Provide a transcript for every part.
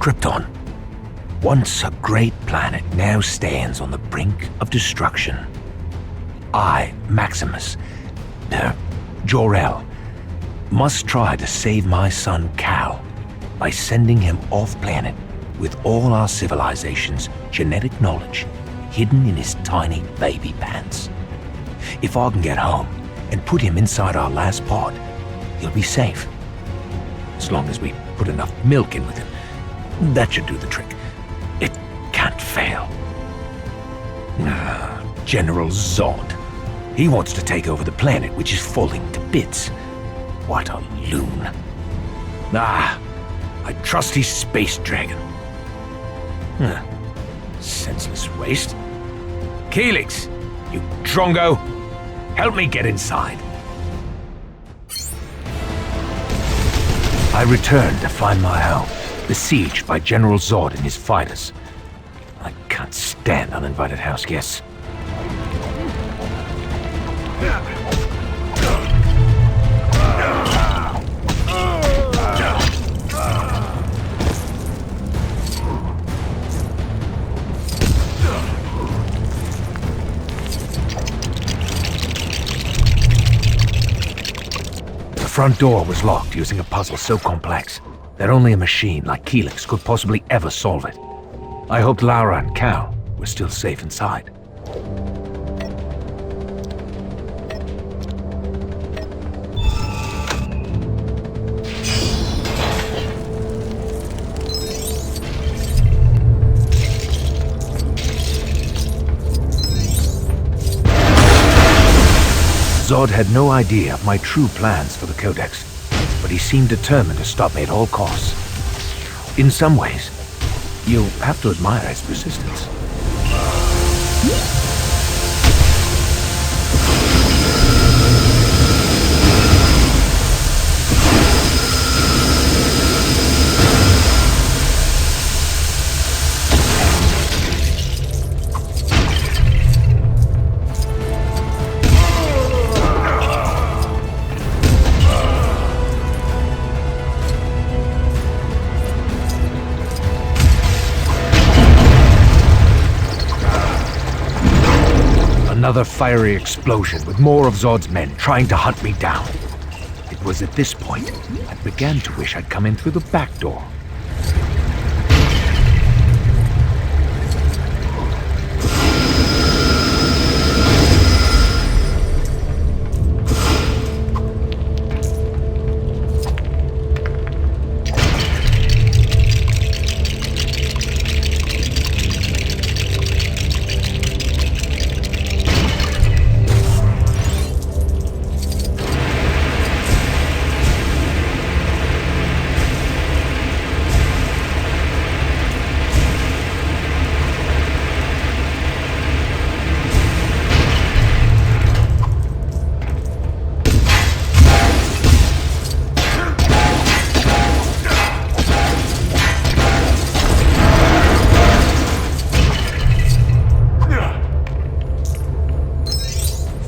Krypton, once a great planet, now stands on the brink of destruction. I, Maximus, Jor-El, must try to save my son Cal by sending him off-planet with all our civilization's genetic knowledge hidden in his tiny baby pants. If I can get home and put him inside our last pod, he'll be safe. As long as we put enough milk in with him, that should do the trick. It can't fail. General Zod. He wants to take over the planet, which is falling to bits. What a loon. I trust his space dragon. Senseless waste. Helix, you drongo, help me get inside. I returned to find my home besieged by General Zod and his fighters. I can't stand uninvited house guests. The front door was locked using a puzzle so complex that only a machine like Helix could possibly ever solve it. I hoped Lara and Cal were still safe inside. Zod had no idea of my true plans for the Codex, but he seemed determined to stop me at all costs. In some ways, you have to admire his persistence. Another fiery explosion with more of Zod's men trying to hunt me down. It was at this point I began to wish I'd come in through the back door.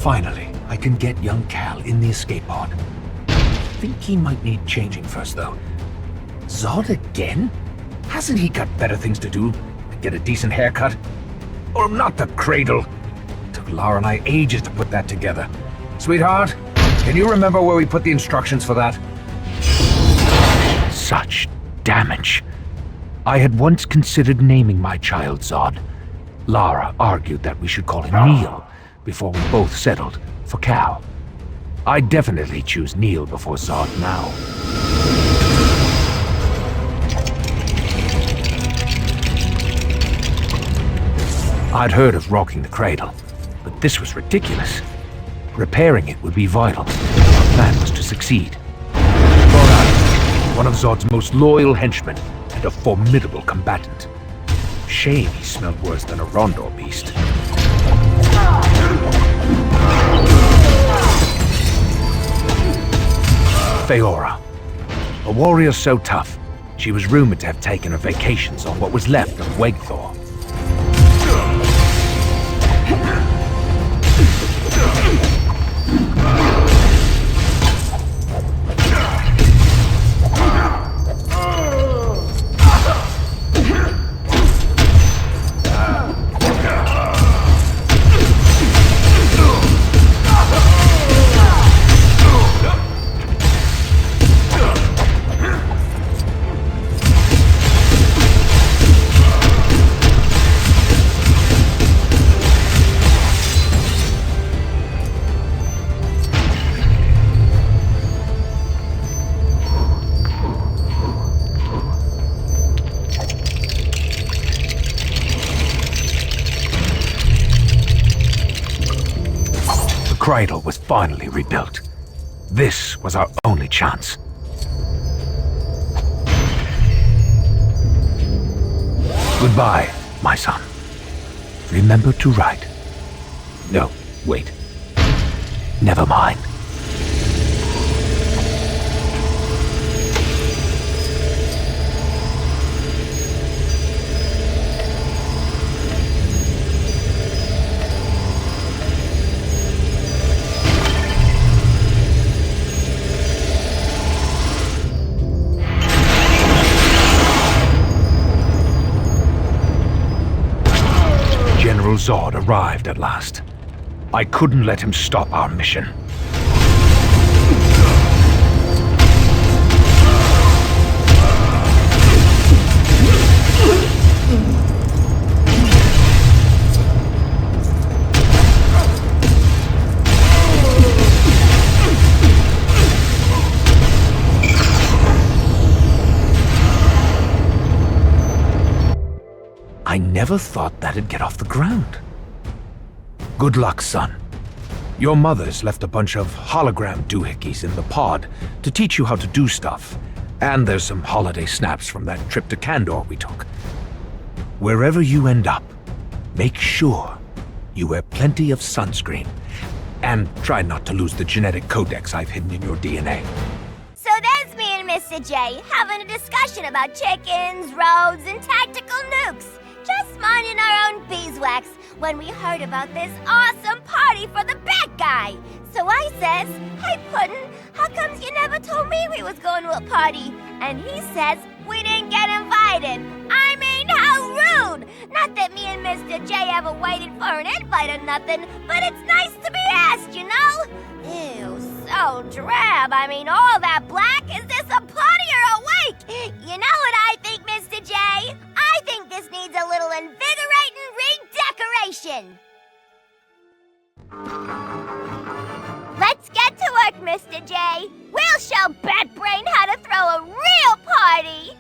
Finally, I can get young Cal in the escape pod. Think he might need changing first, though. Zod again? Hasn't he got better things to do than get a decent haircut? Or not the cradle? Took Lara and I ages to put that together. Sweetheart, can you remember where we put the instructions for that? Such damage. I had once considered naming my child Zod. Lara argued that we should call him Neil before we both settled for Cal. I definitely choose Neil before Zod now. I'd heard of rocking the cradle, but this was ridiculous. Repairing it would be vital. Our plan was to succeed. Borat, one of Zod's most loyal henchmen and a formidable combatant. Shame he smelled worse than a Rondor beast. Feora, a warrior so tough, she was rumored to have taken her vacations on what was left of Wegthor. cradle was finally rebuilt. This was our only chance. Goodbye, my son. Remember to write. No, wait. Never mind. General Zod arrived at last. I couldn't let him stop our mission. I never thought that'd get off the ground. Good luck, son. Your mother's left a bunch of hologram doohickeys in the pod to teach you how to do stuff. And there's some holiday snaps from that trip to Kandor we took. Wherever you end up, make sure you wear plenty of sunscreen. And try not to lose the genetic codex I've hidden in your DNA. So there's me and Mr. J having a discussion about chickens, roads, and tactical nukes. Just minding our own beeswax when we heard about this awesome party for the bad guy. So I says, "Hey Puddin', how comes you never told me we was going to a party?" And he says, "We didn't get invited." I mean, how rude! Not that me and Mr. J ever waited for an invite or nothing, but it's nice to be asked, you know? Ew, so drab. I mean, all that black? Is this a party or a wake? You know what I think, Mr. J? I think this needs a little invigorating redecoration. Let's get to work, Mr. J. We'll show Batbrain how to throw a real party.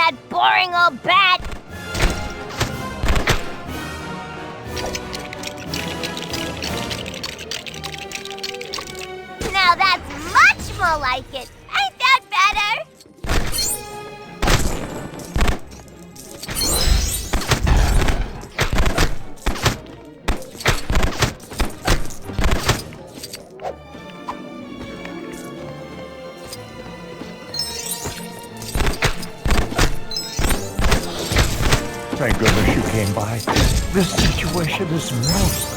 that boring old bat! Now that's much more like it! Ain't that better? Thank goodness you came by. This situation is most...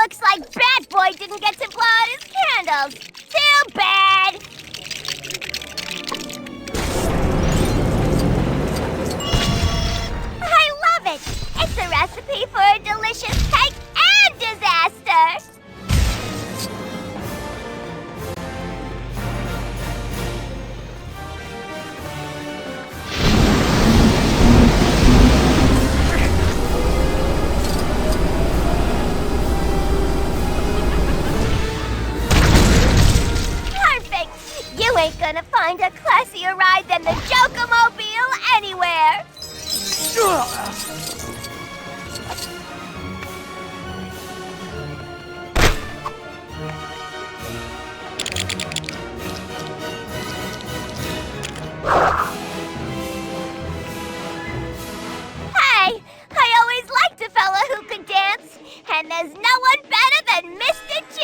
Looks like Bad Boy didn't get to blow out his candles. Too bad! I love it! It's a recipe for a delicious cake and disaster! You ain't gonna find a classier ride than the Joker-mobile anywhere! Hey, I always liked a fella who could dance, and there's no one better than Mr. J!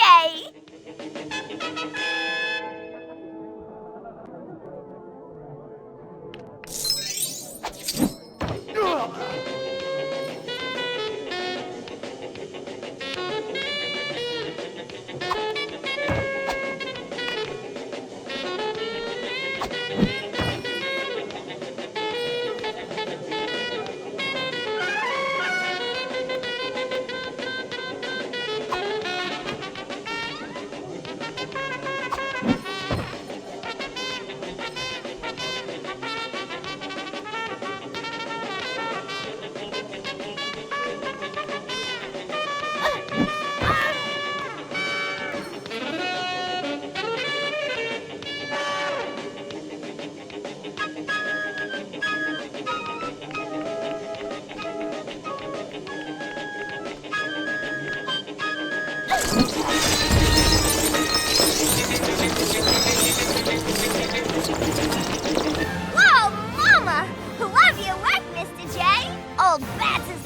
Whoa, Mama! Love your work, Mr. J!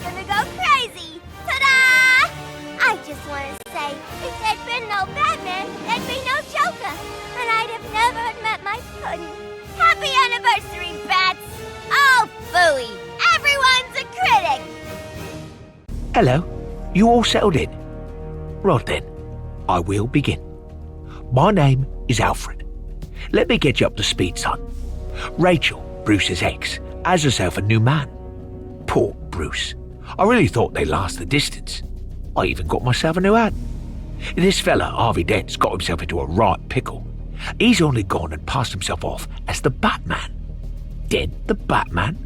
gonna go crazy. Ta-da! I just want to say, if there'd been no Batman, there'd be no Joker, and I'd have never met my pudding. Happy anniversary, Bats! Oh, phooey! Everyone's a critic! Hello, you all settled in? Right then, I will begin. My name is Alfred. Let me get you up to speed, son. Rachel, Bruce's ex, has herself a new man. Poor Bruce. I really thought they'd last the distance. I even got myself a new hat. This fella, Harvey Dent's got himself into a right pickle. He's only gone and passed himself off as the Batman. Dent the Batman?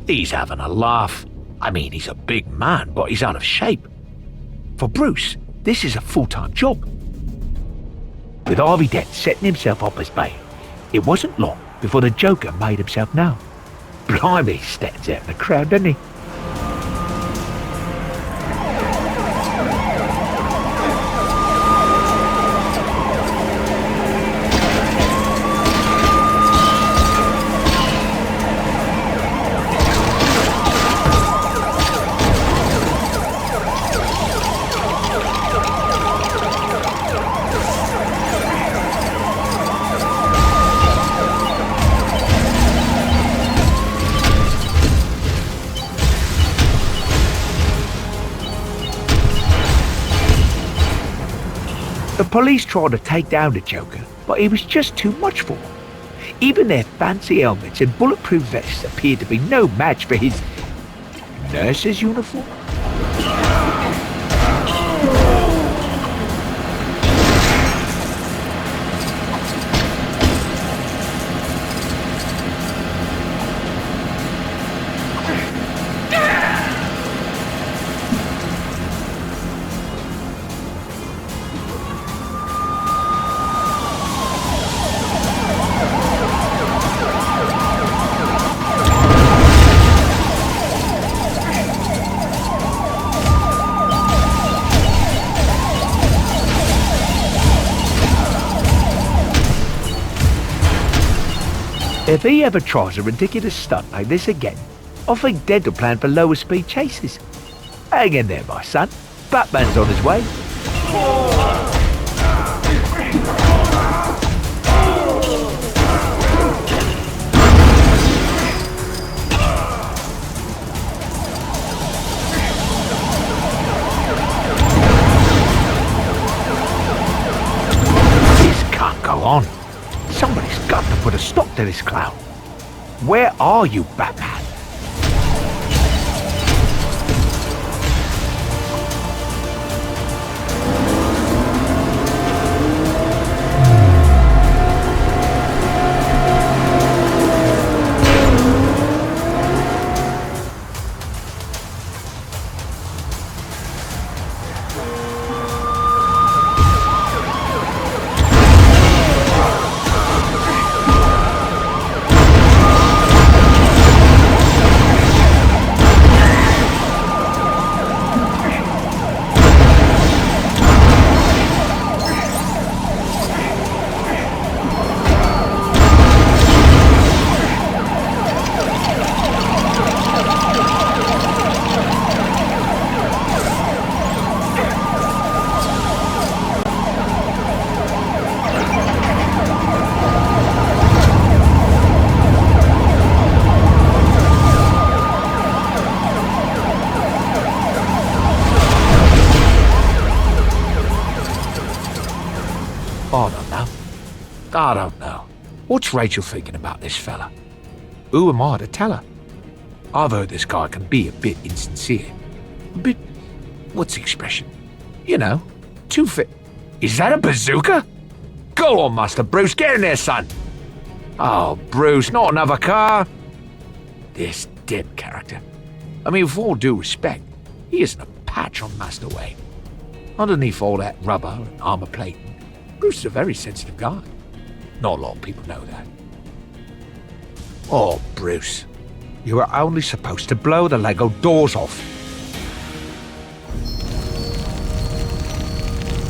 He's having a laugh. I mean, he's a big man, but he's out of shape. For Bruce, this is a full-time job. With Harvey Dent setting himself up as bail, it wasn't long before the Joker made himself known. Blimey, he stands out in the crowd, doesn't he? The police tried to take down the Joker, but he was just too much for them. Even their fancy helmets and bulletproof vests appeared to be no match for his nurse's uniform. If he ever tries a ridiculous stunt like this again, I think Dent will plan for lower speed chases. Hang in there, my son. Batman's on his way. This can't go on. Somebody's got to put a stop to this clown. Where are you, Batman? I don't know. What's Rachel thinking about this fella? Who am I to tell her? I've heard this guy can be a bit insincere. A bit, what's the expression? You know, too fit. Is that a bazooka? Go on, Master Bruce, get in there, son. Oh, Bruce, not another car. This Dent character. I mean, with all due respect, he isn't a patch on Master Wayne. Underneath all that rubber and armor plating, Bruce is a very sensitive guy. Not a lot of people know that. Oh, Bruce, you were only supposed to blow the Lego doors off.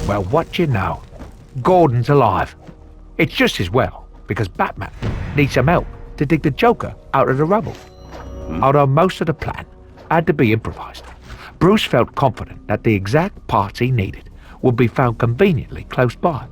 Well, what do you know? Gordon's alive. It's just as well, because Batman needs some help to dig the Joker out of the rubble. Although most of the plan had to be improvised. Bruce felt confident that the exact parts he needed would be found conveniently close by.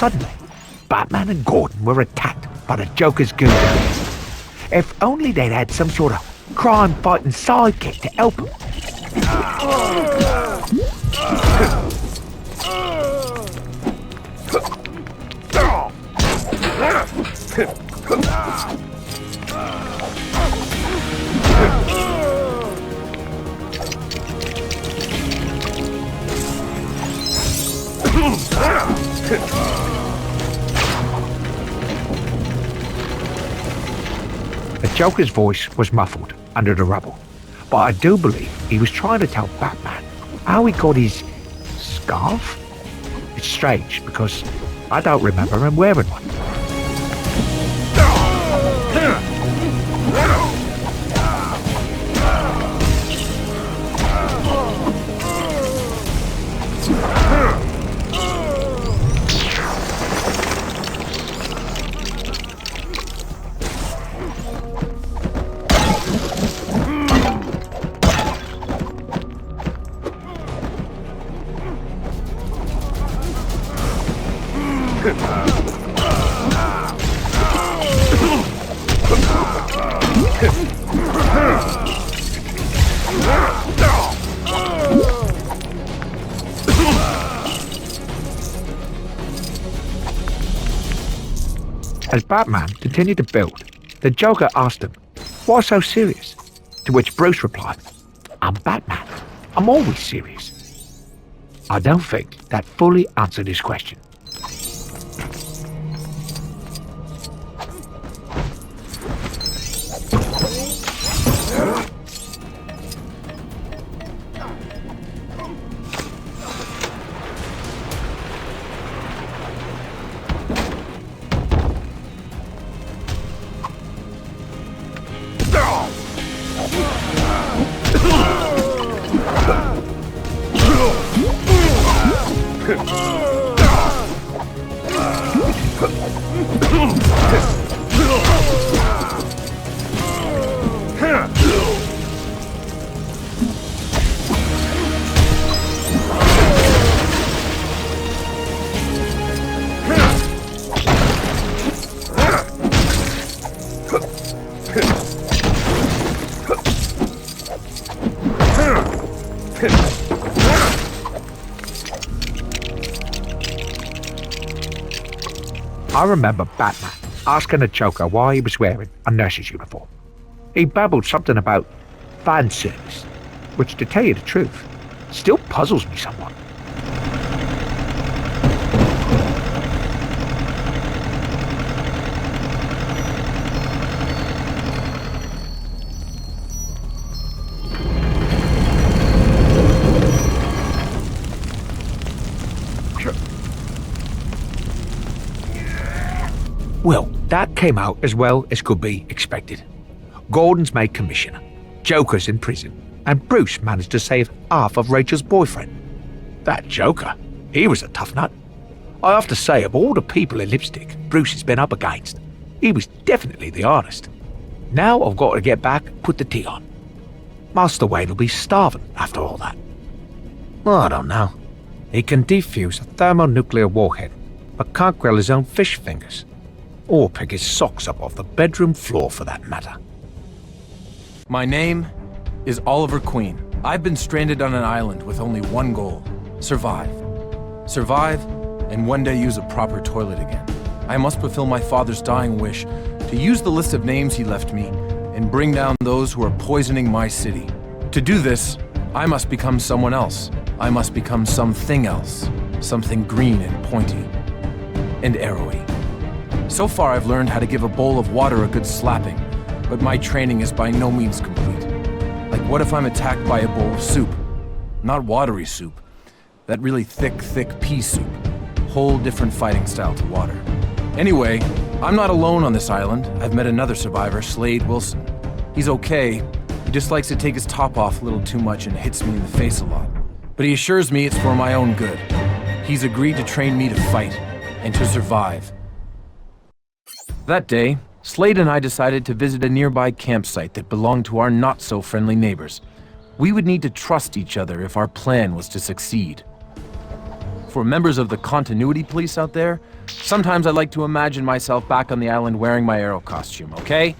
Suddenly, Batman and Gordon were attacked by the Joker's goons. If only they'd had some sort of crime-fighting sidekick to help them. The Joker's voice was muffled under the rubble, but I do believe he was trying to tell Batman how he got his scarf. It's strange because I don't remember him wearing one. As Batman continued to build, the Joker asked him, "Why so serious?" To which Bruce replied, "I'm Batman. I'm always serious." I don't think that fully answered his question. I remember Batman asking the Joker why he was wearing a nurse's uniform. He babbled something about fan service, which, to tell you the truth, still puzzles me somewhat. Well, that came out as well as could be expected. Gordon's made commissioner, Joker's in prison, and Bruce managed to save half of Rachel's boyfriend. That Joker, he was a tough nut. I have to say, of all the people in lipstick Bruce has been up against, he was definitely the hardest. Now I've got to get back and put the tea on. Master Wayne will be starving after all that. I don't know. He can defuse a thermonuclear warhead, but can't grill his own fish fingers. Or pick his socks up off the bedroom floor for that matter. My name is Oliver Queen. I've been stranded on an island with only one goal: survive. Survive, and one day use a proper toilet again. I must fulfill my father's dying wish to use the list of names he left me and bring down those who are poisoning my city. To do this, I must become someone else. I must become something else. Something green and pointy and arrowy. So far, I've learned how to give a bowl of water a good slapping, but my training is by no means complete. Like, what if I'm attacked by a bowl of soup? Not watery soup. That really thick pea soup. Whole different fighting style to water. Anyway, I'm not alone on this island. I've met another survivor, Slade Wilson. He's okay. He just likes to take his top off a little too much and hits me in the face a lot. But he assures me it's for my own good. He's agreed to train me to fight and to survive. That day, Slade and I decided to visit a nearby campsite that belonged to our not-so-friendly neighbors. We would need to trust each other if our plan was to succeed. For members of the continuity police out there, sometimes I like to imagine myself back on the island wearing my Arrow costume, okay?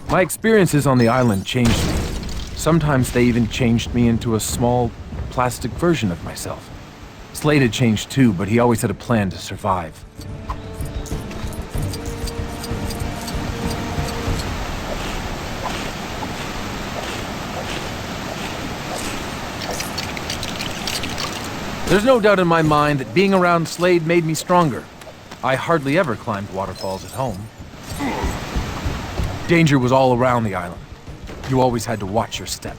My experiences on the island changed me. Sometimes they even changed me into a small, plastic version of myself. Slade had changed too, but he always had a plan to survive. There's no doubt in my mind that being around Slade made me stronger. I hardly ever climbed waterfalls at home. Danger was all around the island. You always had to watch your step.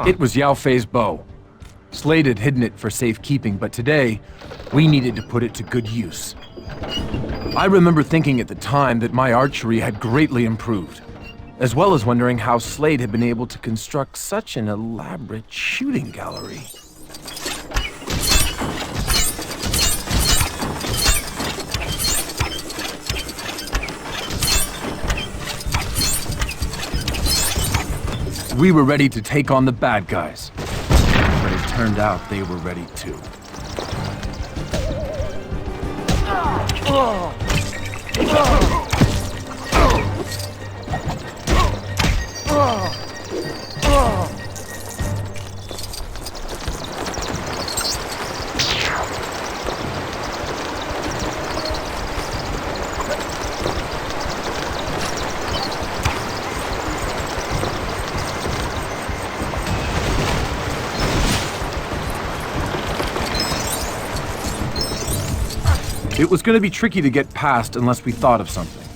It was Yao Fei's bow. Slade had hidden it for safekeeping, but today, we needed to put it to good use. I remember thinking at the time that my archery had greatly improved, as well as wondering how Slade had been able to construct such an elaborate shooting gallery. We were ready to take on the bad guys, but it turned out they were ready too. It was going to be tricky to get past unless we thought of something.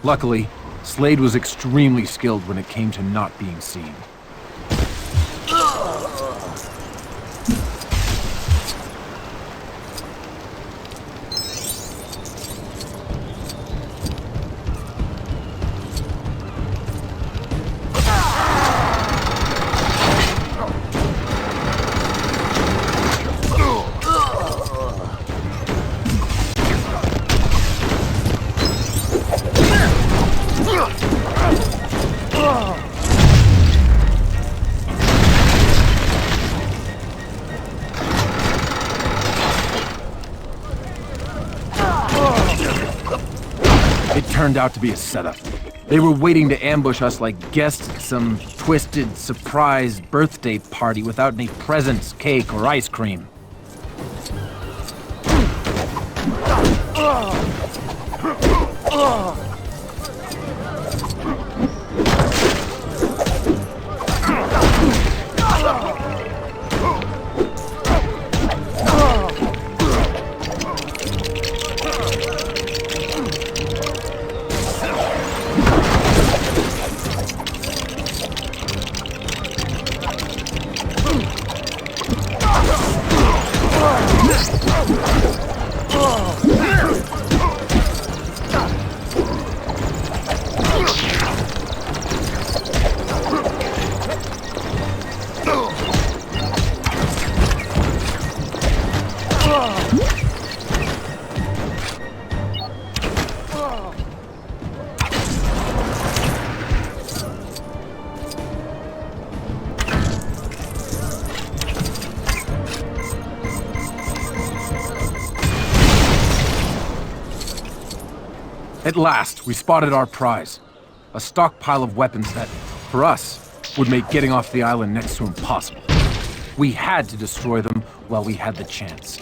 Luckily, Slade was extremely skilled when it came to not being seen. It turned out to be a setup. They were waiting to ambush us like guests at some twisted, surprise birthday party without any presents, cake, or ice cream. At last, we spotted our prize. A stockpile of weapons that, for us, would make getting off the island next to impossible. We had to destroy them while we had the chance.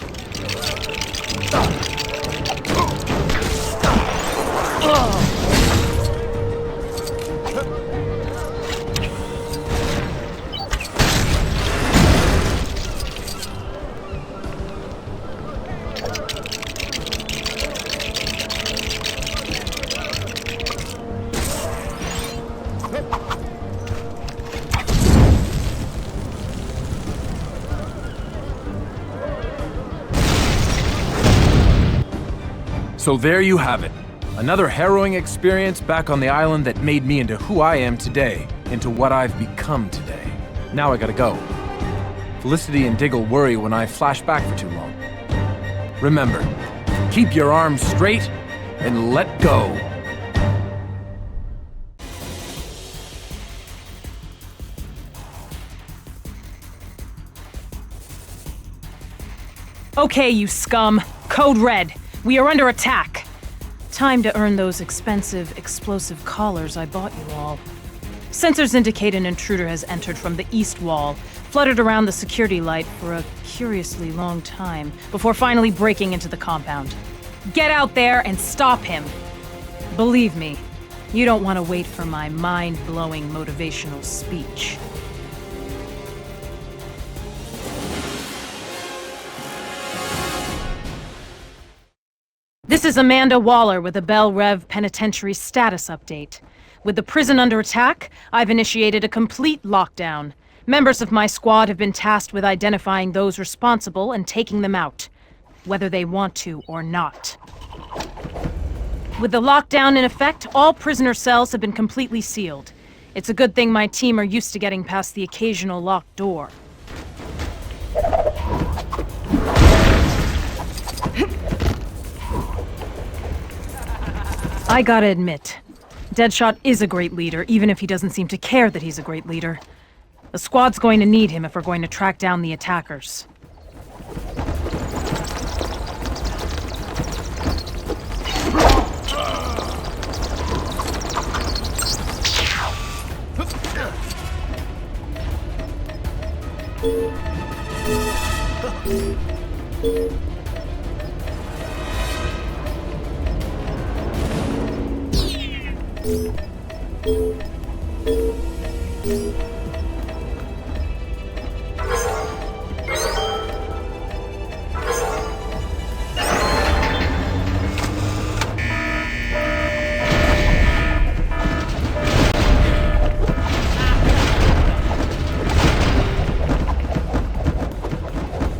So there you have it. Another harrowing experience back on the island that made me into who I am today, into what I've become today. Now I gotta go. Felicity and Diggle worry when I flash back for too long. Remember, keep your arms straight and let go. Okay, you scum. Code Red. We are under attack. Time to earn those expensive, explosive collars I bought you all. Sensors indicate an intruder has entered from the east wall, fluttered around the security light for a curiously long time, before finally breaking into the compound. Get out there and stop him. Believe me, you don't want to wait for my mind-blowing motivational speech. This is Amanda Waller with a Bell Rev Penitentiary status update. With the prison under attack, I've initiated a complete lockdown. Members of my squad have been tasked with identifying those responsible and taking them out, whether they want to or not. With the lockdown in effect, all prisoner cells have been completely sealed. It's a good thing my team are used to getting past the occasional locked door. I gotta admit, Deadshot is a great leader, even if he doesn't seem to care that he's a great leader. The squad's going to need him if we're going to track down the attackers.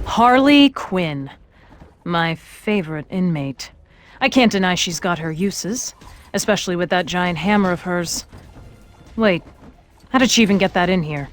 Harley Quinn. My favorite inmate. I can't deny she's got her uses, especially with that giant hammer of hers. Wait, how did she even get that in here?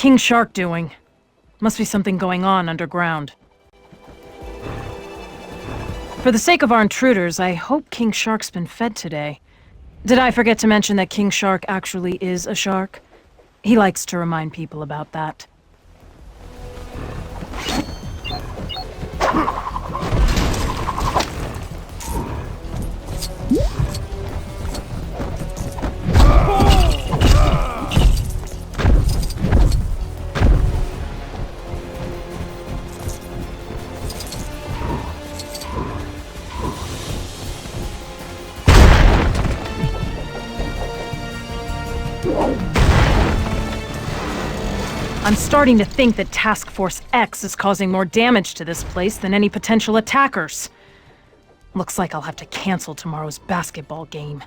King Shark doing? Must be something going on underground. For the sake of our intruders, I hope King Shark's been fed today. Did I forget to mention that King Shark actually is a shark? He likes to remind people about that. I'm starting to think that Task Force X is causing more damage to this place than any potential attackers. Looks like I'll have to cancel tomorrow's basketball game.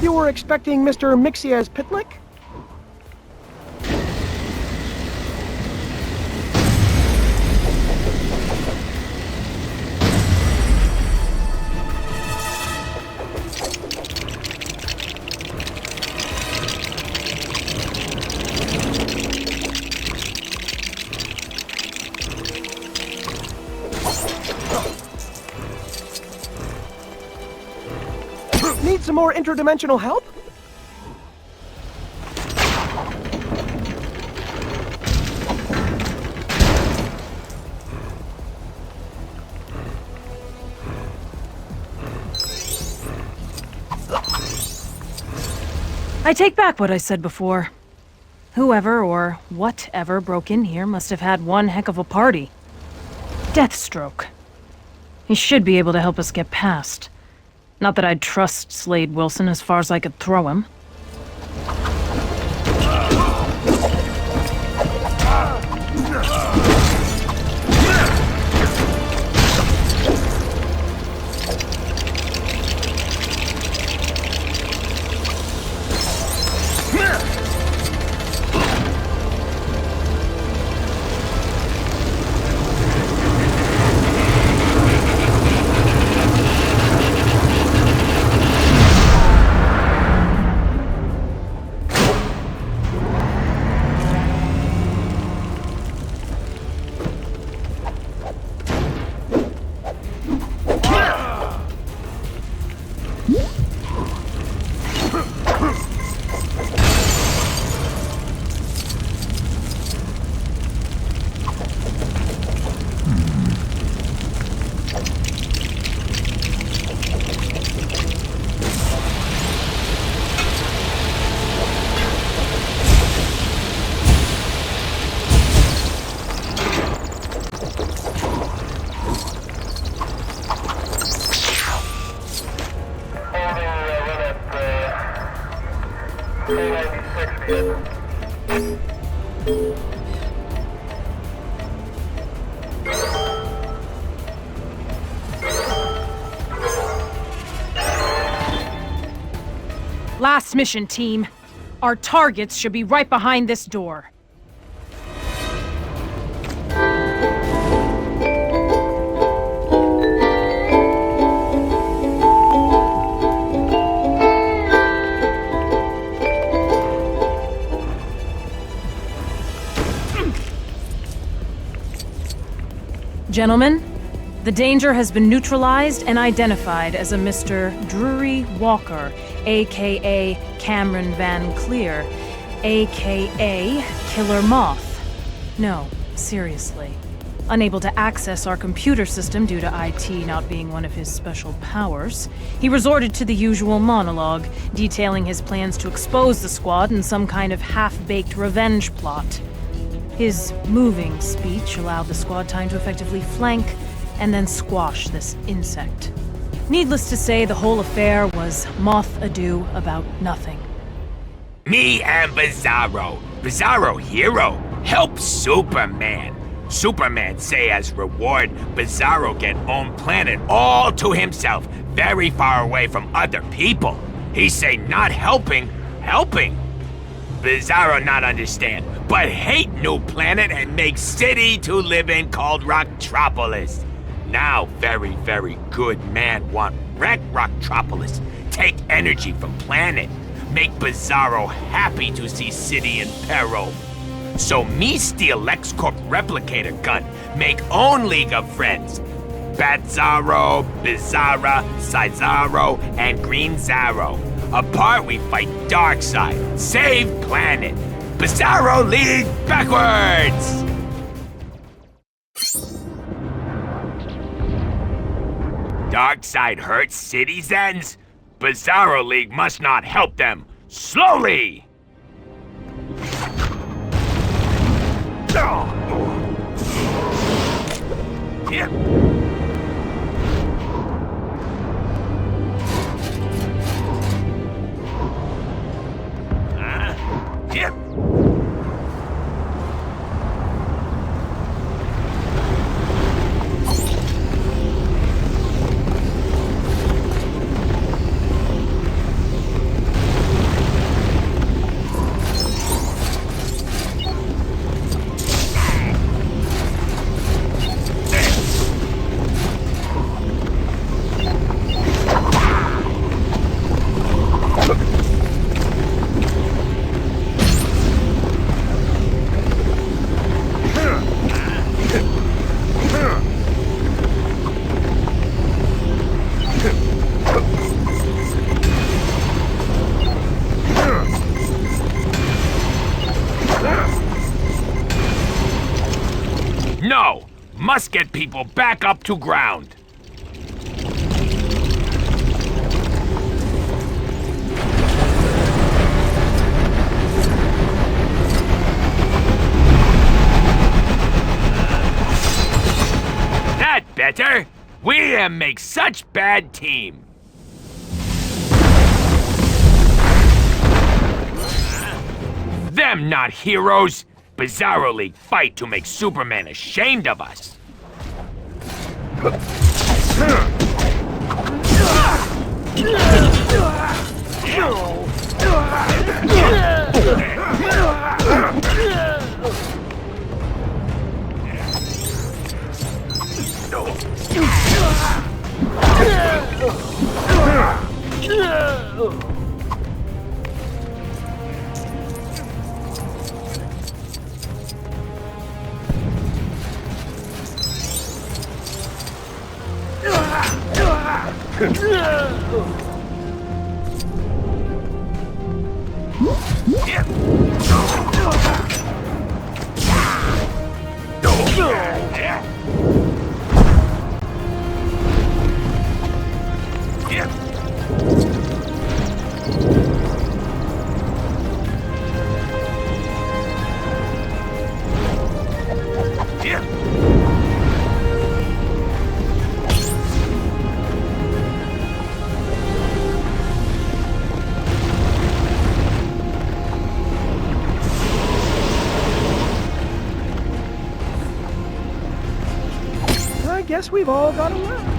You were expecting Mr. Mixia's Pitlick? Need some more interdimensional help? I take back what I said before. Whoever or whatever broke in here must have had one heck of a party. Deathstroke. He should be able to help us get past. Not that I'd trust Slade Wilson as far as I could throw him. Last mission, team. Our targets should be right behind this door. Gentlemen, the danger has been neutralized and identified as a Mr. Drury Walker, a.k.a. Cameron Van Clear, a.k.a. Killer Moth. No, seriously. Unable to access our computer system due to IT not being one of his special powers, he resorted to the usual monologue, detailing his plans to expose the squad in some kind of half-baked revenge plot. His moving speech allowed the squad time to effectively flank and then squash this insect. Needless to say, the whole affair was moth ado about nothing. Me and Bizarro. Bizarro hero. Help Superman. Superman say as reward, Bizarro get own planet all to himself, very far away from other people. He say not helping. Bizarro not understand, but hate new planet and make city to live in called Rocktropolis. Now very, very good man want wreck Rocktropolis, take energy from planet, make Bizarro happy to see city in peril. So me steal LexCorp replicator gun, make own League of Friends. Batzarro, Bizarra, Sizarro, and Green Zarro. Apart we fight Darkseid, save planet. Bizarro League backwards! Darkseid hurts citizens? Bizarro League must not help them. Slowly! Yep. Yep. No! Must get people back up to ground. That better? We make such bad team. Them not heroes. Bizarro League fight to make Superman ashamed of us. I guess we've all got around.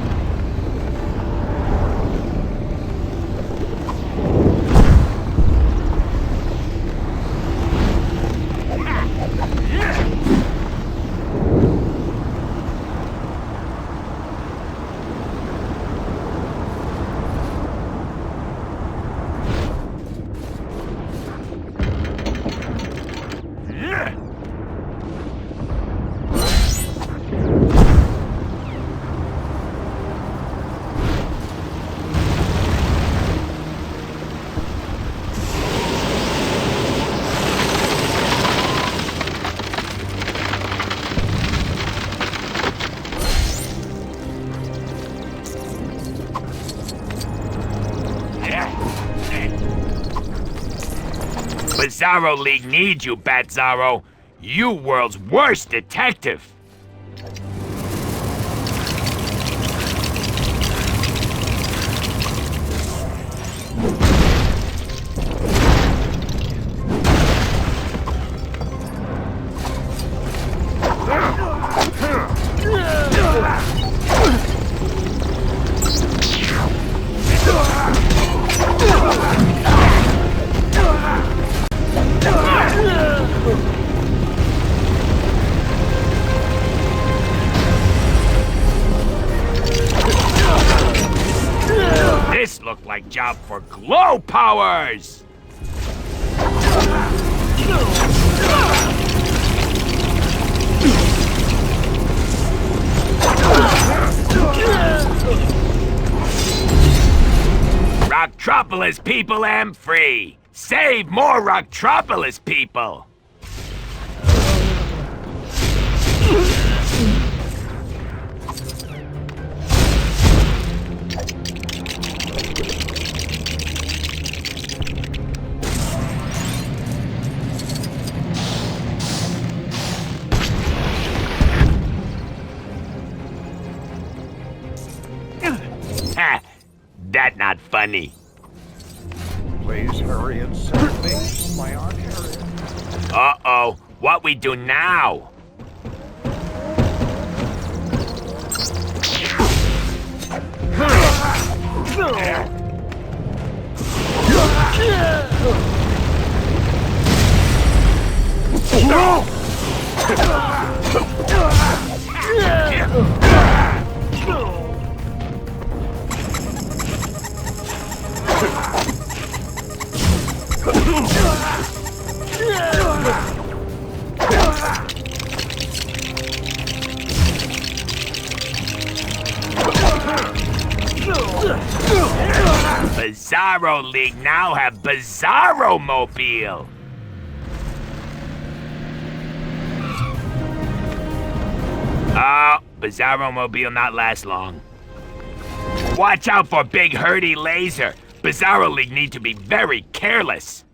Bizarro League needs you, Bizarro. You world's worst detective. This looked like job for glow powers! Rocktropolis people am free! Save more Rocktropolis people! Ha! That not funny. Please hurry and save me, my Aunt Harriet. Uh-oh, what we do now? Bizarro League now have Bizarro Mobile. Oh, Bizarro Mobile not last long. Watch out for Big Hurdy Laser. Bizarro League need to be very careless.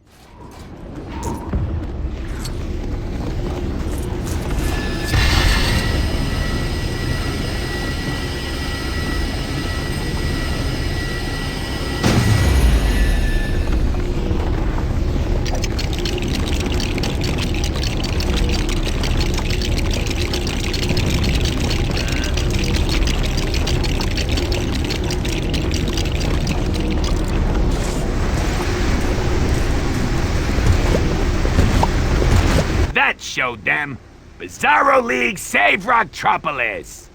That showed them. Bizarro League save Rocktropolis!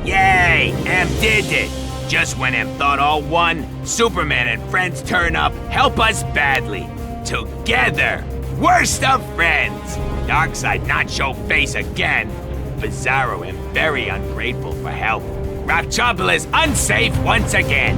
Yay! Em did it! Just when Em thought all won, Superman and friends turn up, help us badly. Together! Worst of friends! Darkseid not show face again. Bizarro am very ungrateful for help. Rocktropolis unsafe once again.